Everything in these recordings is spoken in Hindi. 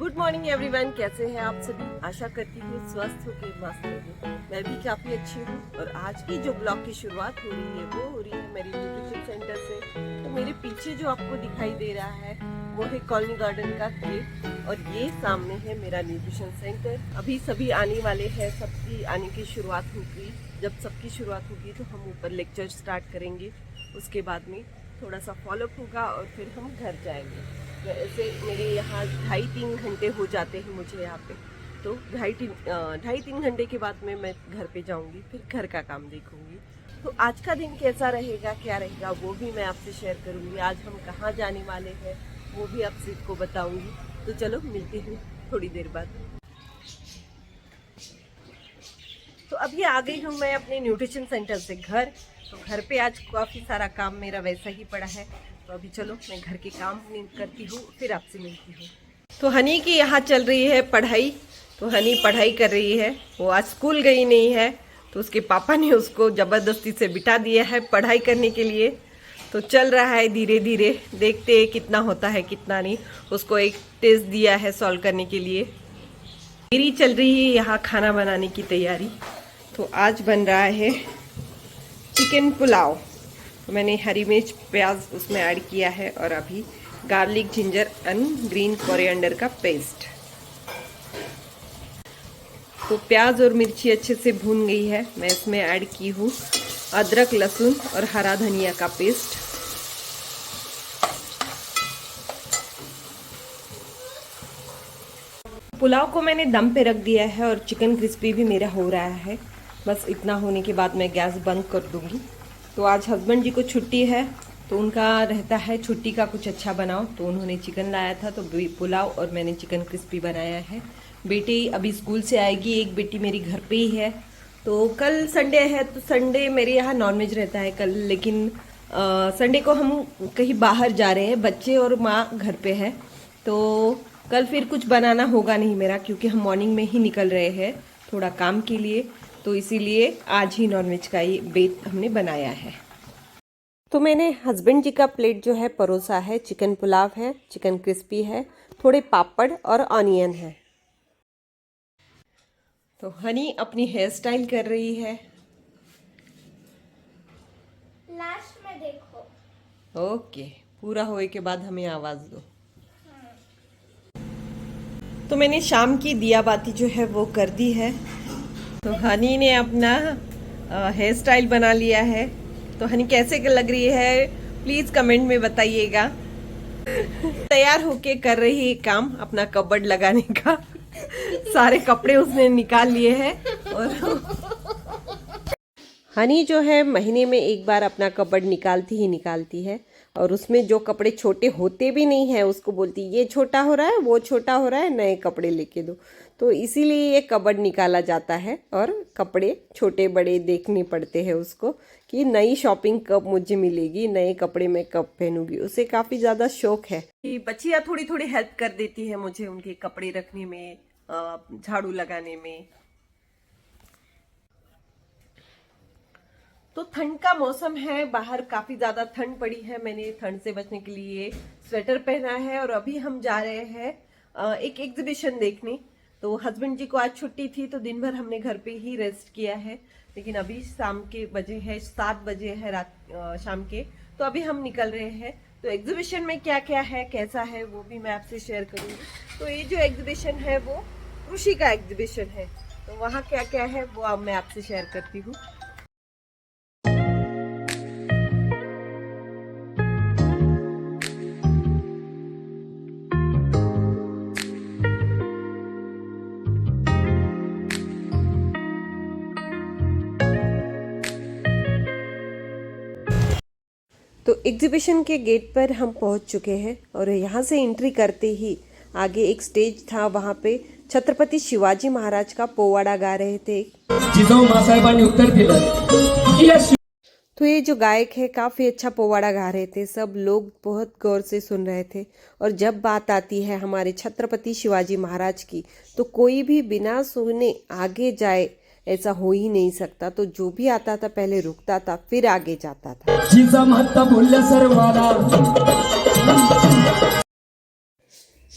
गुड मॉर्निंग एवरीवन, कैसे हैं आप सभी। आशा करती हूँ स्वस्थ होके मस्त होगे। मैं भी काफी अच्छी हूँ और आज की जो ब्लॉग की शुरुआत हो रही है वो हो रही है मेरे न्यूट्रिशन सेंटर से। तो मेरे पीछे जो आपको दिखाई दे रहा है वो है कॉलोनी गार्डन का गेट और ये सामने है मेरा न्यूट्रिशन सेंटर। अभी सभी आने वाले हैं, सबकी आने की शुरुआत होगी। जब सबकी शुरुआत होगी तो हम ऊपर लेक्चर स्टार्ट करेंगे, उसके बाद में थोड़ा सा फॉलोअप होगा और फिर हम घर जाएंगे। वैसे मेरे यहाँ 2.5-3 घंटे हो जाते हैं मुझे यहाँ पे, तो 2.5-3 घंटे के बाद में मैं घर पे जाऊँगी, फिर घर का काम देखूँगी। तो आज का दिन कैसा रहेगा, क्या रहेगा, वो भी मैं आपसे शेयर करूँगी। आज हम कहाँ जाने वाले हैं वो भी आपसे को बताऊँगी। तो चलो मिलते हैं थोड़ी देर बाद। तो अभी आ गई हूँ मैं अपने न्यूट्रिशन सेंटर से घर। तो घर पे आज काफ़ी सारा काम मेरा वैसा ही पड़ा है, तो अभी चलो मैं घर के काम करती हूँ, फिर आपसे मिलती हूँ। तो हनी की यहाँ चल रही है पढ़ाई। तो हनी पढ़ाई कर रही है, वो आज स्कूल गई नहीं है, तो उसके पापा ने उसको ज़बरदस्ती से बिठा दिया है पढ़ाई करने के लिए। तो चल रहा है धीरे धीरे, देखते हैं कितना होता है कितना नहीं। उसको एक टेस्ट दिया है सॉल्व करने के लिए। मेरी चल रही है यहाँ खाना बनाने की तैयारी। तो आज बन रहा है चिकन पुलाव। तो मैंने हरी मिर्च प्याज उसमें ऐड किया है और अभी garlic ginger and green coriander का पेस्ट। तो प्याज और मिर्ची अच्छे से भून गई है। मैं इसमें ऐड की हूँ अदरक लहसुन और हरा धनिया का पेस्ट। पुलाव को मैंने दम पे रख दिया है और चिकन क्रिस्पी भी मेरा हो रहा है। बस इतना होने के बाद मैं गैस बंद कर दूंगी। तो आज हस्बैंड जी को छुट्टी है, तो उनका रहता है छुट्टी का कुछ अच्छा बनाओ। तो उन्होंने चिकन लाया था, तो पुलाव और मैंने चिकन क्रिस्पी बनाया है। बेटी अभी स्कूल से आएगी, एक बेटी मेरी घर पे ही है। तो कल संडे है, तो संडे मेरे यहाँ नॉनवेज रहता है कल, लेकिन संडे को हम कहीं बाहर जा रहे हैं, बच्चे और माँ घर पे है। तो कल फिर कुछ बनाना होगा नहीं मेरा, क्योंकि हम मॉर्निंग में ही निकल रहे हैं थोड़ा काम के लिए। तो इसीलिए आज ही नॉनवेज का ही बेत हमने बनाया है। तो मैंने हस्बैंड जी का प्लेट जो है परोसा है। चिकन पुलाव है, चिकन क्रिस्पी है, थोड़े पापड़ और ऑनियन है। तो हनी अपनी हेयर स्टाइल कर रही है। लास्ट में देखो। ओके, पूरा होए के बाद हमें आवाज दो। तो मैंने शाम की दिया बाती जो है वो कर दी है। तो हनी ने अपना हेयर स्टाइल बना लिया है। तो हनी कैसे लग रही है प्लीज कमेंट में बताइएगा। तैयार होके कर रही है काम अपना कबर्ड लगाने का। सारे कपड़े उसने निकाल लिए हैं। और हनी जो है महीने में एक बार अपना कबर्ड निकालती है और उसमें जो कपड़े छोटे होते भी नहीं है उसको बोलती ये छोटा हो रहा है, वो छोटा हो रहा है, नए कपड़े लेके दो। तो इसीलिए ये कबर्ड निकाला जाता है और कपड़े छोटे बड़े देखने पड़ते हैं उसको कि नई शॉपिंग कब मुझे मिलेगी, नए कपड़े मैं कब पहनूंगी। उसे काफी ज्यादा शौक है कि बच्चियां थोड़ी थोड़ी हेल्प कर देती है मुझे उनके कपड़े रखने में, झाड़ू लगाने में। तो ठंड का मौसम है, बाहर काफी ज्यादा ठंड पड़ी है। मैंने ठंड से बचने के लिए स्वेटर पहना है और अभी हम जा रहे हैं एक एग्जीबिशन देखने। तो हस्बैंड जी को आज छुट्टी थी, तो दिन भर हमने घर पे ही रेस्ट किया है। लेकिन अभी शाम के बजे है 7 बजे है रात शाम के, तो अभी हम निकल रहे हैं। तो एग्जीबिशन में क्या क्या है, कैसा है, वो भी मैं आपसे शेयर करूंगी। तो ये जो एग्जीबिशन है वो कृषि का एग्जीबिशन है। तो वहाँ क्या क्या है वो अब मैं आपसे शेयर करती हूँ। तो एग्जीबिशन के गेट पर हम पहुंच चुके हैं और यहाँ से एंट्री करते ही आगे एक स्टेज था, वहाँ पे छत्रपति शिवाजी महाराज का पोवाड़ा गा रहे थे। तो ये जो गायक है काफी अच्छा पोवाड़ा गा रहे थे, सब लोग बहुत गौर से सुन रहे थे। और जब बात आती है हमारे छत्रपति शिवाजी महाराज की, तो कोई भी बिना सुने आगे जाए ऐसा हो ही नहीं सकता। तो जो भी आता था पहले रुकता था, फिर आगे जाता था।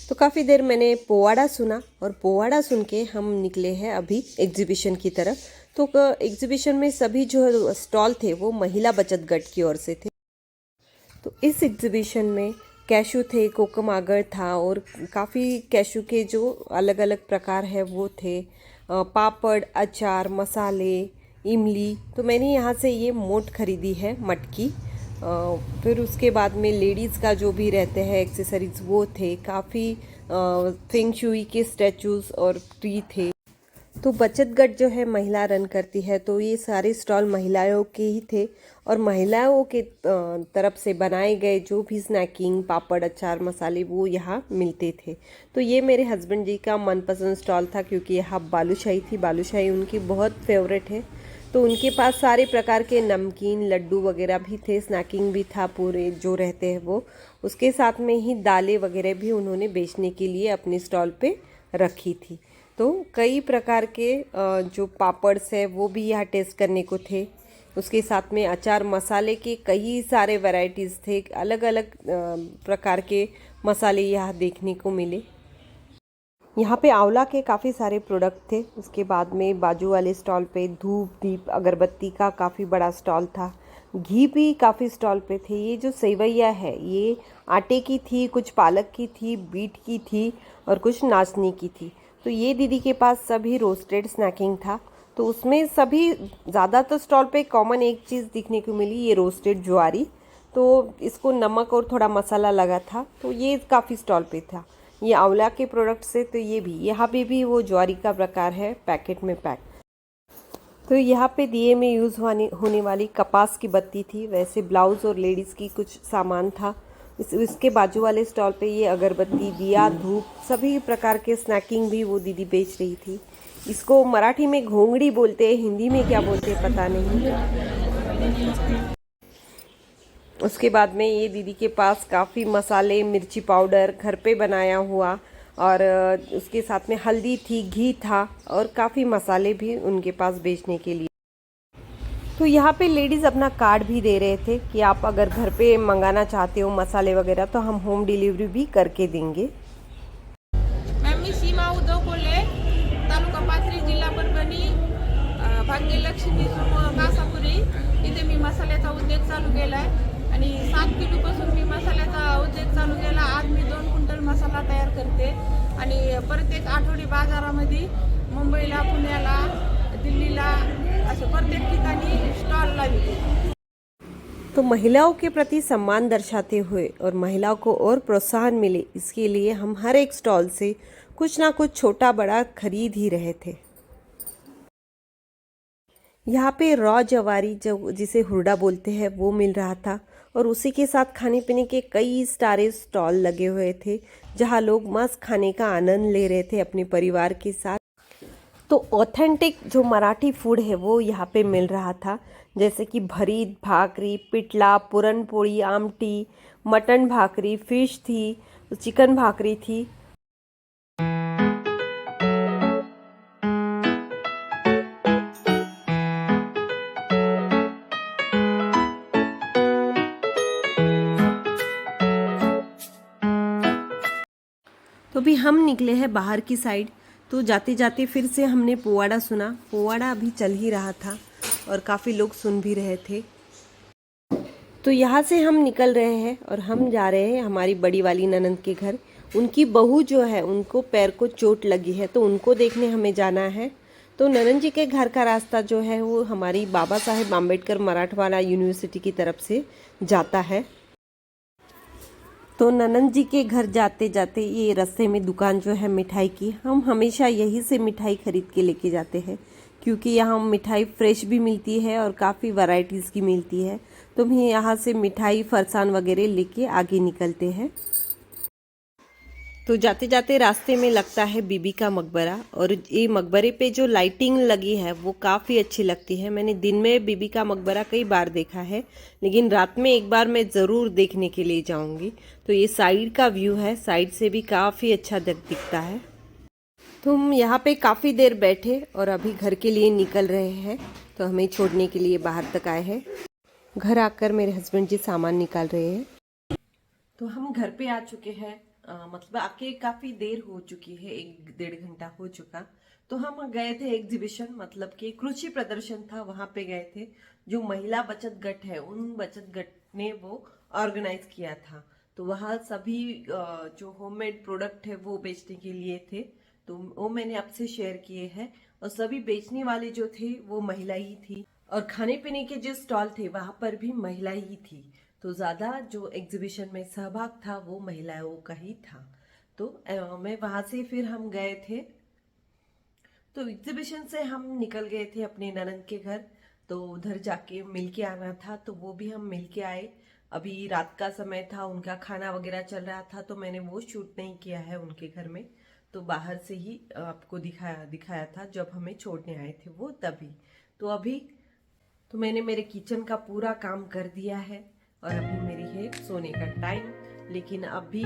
तो काफ़ी देर मैंने पोवाड़ा सुना और पोवाड़ा सुन के हम निकले हैं अभी एग्जीबिशन की तरफ। तो एग्जीबिशन में सभी जो स्टॉल थे वो महिला बचत गट की ओर से थे। तो इस एग्जीबिशन में कैशू थे, कोकम आगर था और काफ़ी कैशू के जो अलग अलग प्रकार है वो थे, पापड़, अचार, मसाले, इमली। तो मैंने यहाँ से ये मोट खरीदी है मटकी। फिर उसके बाद में लेडीज़ का जो भी रहते हैं एक्सेसरीज वो थे, काफ़ी फेंग शुई के स्टैचूज़ और ट्री थे। तो बचत गट जो है महिला रन करती है, तो ये सारे स्टॉल महिलाओं के ही थे और महिलाओं के तरफ से बनाए गए जो भी स्नैकिंग, पापड़, अचार, मसाले वो यहाँ मिलते थे। तो ये मेरे हस्बैंड जी का मनपसंद स्टॉल था क्योंकि यहाँ बालूशाही थी, बालूशाही उनकी बहुत फेवरेट है। तो उनके पास सारे प्रकार के नमकीन, लड्डू वगैरह भी थे, स्नैकिंग भी था पूरे जो रहते हैं वो। उसके साथ में ही दालें वगैरह भी उन्होंने बेचने के लिए अपने स्टॉल पे रखी थी। तो कई प्रकार के जो पापड्स है वो भी यहाँ टेस्ट करने को थे। उसके साथ में अचार, मसाले के कई सारे वैरायटीज़ थे, अलग अलग प्रकार के मसाले यहाँ देखने को मिले। यहाँ पे आंवला के काफ़ी सारे प्रोडक्ट थे। उसके बाद में बाजू वाले स्टॉल पे धूप, दीप, अगरबत्ती का काफ़ी बड़ा स्टॉल था। घी भी काफ़ी स्टॉल पे थे। ये जो सेवैया है ये आटे की थी, कुछ पालक की थी, बीट की थी और कुछ नाचनी की थी। तो ये दीदी के पास सभी रोस्टेड स्नैकिंग था। तो उसमें सभी ज़्यादातर स्टॉल पे कॉमन एक चीज़ दिखने को मिली, ये रोस्टेड ज्वारी। तो इसको नमक और थोड़ा मसाला लगा था, तो ये काफ़ी स्टॉल पे था। ये आंवला के प्रोडक्ट से, तो ये भी यहाँ पे भी वो ज्वारी का प्रकार है पैकेट में पैक। तो यहाँ पे दिए में यूज़ होने वाली कपास की बत्ती थी। वैसे ब्लाउज़ और लेडीज़ की कुछ सामान था। इसके बाजू वाले स्टॉल पे ये अगरबत्ती, दिया, धूप, सभी प्रकार के स्नैकिंग भी वो दीदी बेच रही थी। इसको मराठी में घोंगड़ी बोलते हैं, हिंदी में क्या बोलते हैं पता नहीं। उसके बाद में ये दीदी के पास काफ़ी मसाले, मिर्ची पाउडर घर पे बनाया हुआ और उसके साथ में हल्दी थी, घी था और काफ़ी मसाले भी उनके पास बेचने के लिए। तो यहाँ पे लेडीज़ अपना कार्ड भी दे रहे थे कि आप अगर घर पे मंगाना चाहते हो मसाले वगैरह तो हम होम डिलीवरी भी करके देंगे। मी सीमा उद्धव कोल्हे, तालुका पाथरी, जिल्हा परभणी, भाग्यलक्ष्मी कासापुरी इथे मी मसाल्याचा उद्योग चालू केला आहे आणि 7 किलोपासून मी मसाल्याचा उद्योग चालू केला। आज मी 2 क्विंटल मसाला तयार करते आणि प्रत्येक आठवडी बाजारामध्ये मुंबईला, पुण्याला, दिल्लीला असे प्रत्येक ठिकाणी स्टॉल लावते। तो महिलाओं के प्रति सम्मान दर्शाते हुए और महिलाओं को और प्रोत्साहन मिले इसके लिए हम हर एक स्टॉल से कुछ ना कुछ छोटा बड़ा खरीद ही रहे थे। यहाँ पे रॉ जवारी जो जिसे हुरडा बोलते हैं वो मिल रहा था और उसी के साथ खाने पीने के कई सारे स्टॉल लगे हुए थे जहाँ लोग मस्त खाने का आनंद ले रहे थे अपने परिवार के साथ। तो ऑथेंटिक जो मराठी फूड है वो यहाँ पे मिल रहा था, जैसे कि भरीत भाकरी, पिठला, पुरणपोळी, आमटी, मटन भाकरी, फिश थी, चिकन भाकरी थी। तो भी हम निकले हैं बाहर की साइड। तो जाते जाते फिर से हमने पोवाड़ा सुना। पोवाड़ा अभी चल ही रहा था और काफ़ी लोग सुन भी रहे थे। तो यहाँ से हम निकल रहे हैं और हम जा रहे हैं हमारी बड़ी वाली ननंद के घर। उनकी बहू जो है उनको पैर को चोट लगी है तो उनको देखने हमें जाना है। तो ननंद जी के घर का रास्ता जो है वो हमारी बाबा साहेब आम्बेडकर मराठवाड़ा यूनिवर्सिटी की तरफ से जाता है। तो ननंद जी के घर जाते जाते ये रास्ते में दुकान जो है मिठाई की, हम हमेशा यहीं से मिठाई खरीद के लेके जाते हैं क्योंकि यहाँ मिठाई फ्रेश भी मिलती है और काफ़ी वैरायटीज़ की मिलती है। तो हम यहाँ से मिठाई, फरसान वगैरह लेके आगे निकलते हैं। तो जाते जाते रास्ते में लगता है बीबी का मकबरा और ये मकबरे पे जो लाइटिंग लगी है वो काफ़ी अच्छी लगती है। मैंने दिन में बीबी का मकबरा कई बार देखा है लेकिन रात में एक बार मैं ज़रूर देखने के लिए जाऊंगी। तो ये साइड का व्यू है, साइड से भी काफ़ी अच्छा दिखता है। तो हम यहाँ पे काफ़ी देर बैठे और अभी घर के लिए निकल रहे हैं। तो हमें छोड़ने के लिए बाहर तक आए हैं। घर आकर मेरे हस्बैंड जी सामान निकाल रहे हैं। तो हम घर पे आ चुके हैं मतलब आके काफी देर हो चुकी है, 1-1.5 घंटा हो चुका। तो हम गए थे एग्जीबिशन, मतलब कि कृषि प्रदर्शन था, वहां पे गए थे। जो महिला बचत गट है, उन बचत गट ने वो ऑर्गेनाइज किया था। तो वहाँ सभी जो होममेड प्रोडक्ट है वो बेचने के लिए थे, तो वो मैंने आपसे शेयर किए हैं। और सभी बेचने वाले जो थे वो महिला ही थी, और खाने पीने के जो स्टॉल थे वहां पर भी महिला ही थी। तो ज्यादा जो एग्जीबिशन में सहभाग था वो महिलाओं का ही था। तो मैं वहां से फिर हम गए थे। तो एग्जीबिशन से हम निकल गए थे अपने ननद के घर, तो उधर जाके मिल के आना था, तो वो भी हम मिल के आए। अभी रात का समय था, उनका खाना वगैरह चल रहा था, तो मैंने वो शूट नहीं किया है उनके घर में, तो बाहर से ही आपको दिखाया था जब हमें छोड़ने आए थे वो तभी। तो अभी तो मैंने मेरे किचन का पूरा काम कर दिया है, और अभी मेरी है सोने का टाइम। लेकिन अभी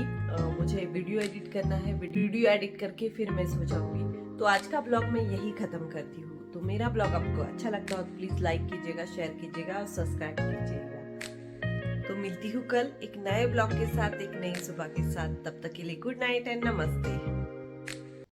मुझे वीडियो एडिट करना है, वीडियो एडिट करके फिर मैं सो जाऊंगी। तो आज का ब्लॉग मैं यही खत्म करती हूँ। तो मेरा ब्लॉग आपको अच्छा लगता हो तो प्लीज लाइक कीजिएगा, शेयर कीजिएगा और सब्सक्राइब कीजिएगा। तो मिलती हूँ कल एक नए ब्लॉग के साथ, एक नई सुबह के साथ। तब तक के लिए गुड नाइट एंड नमस्ते।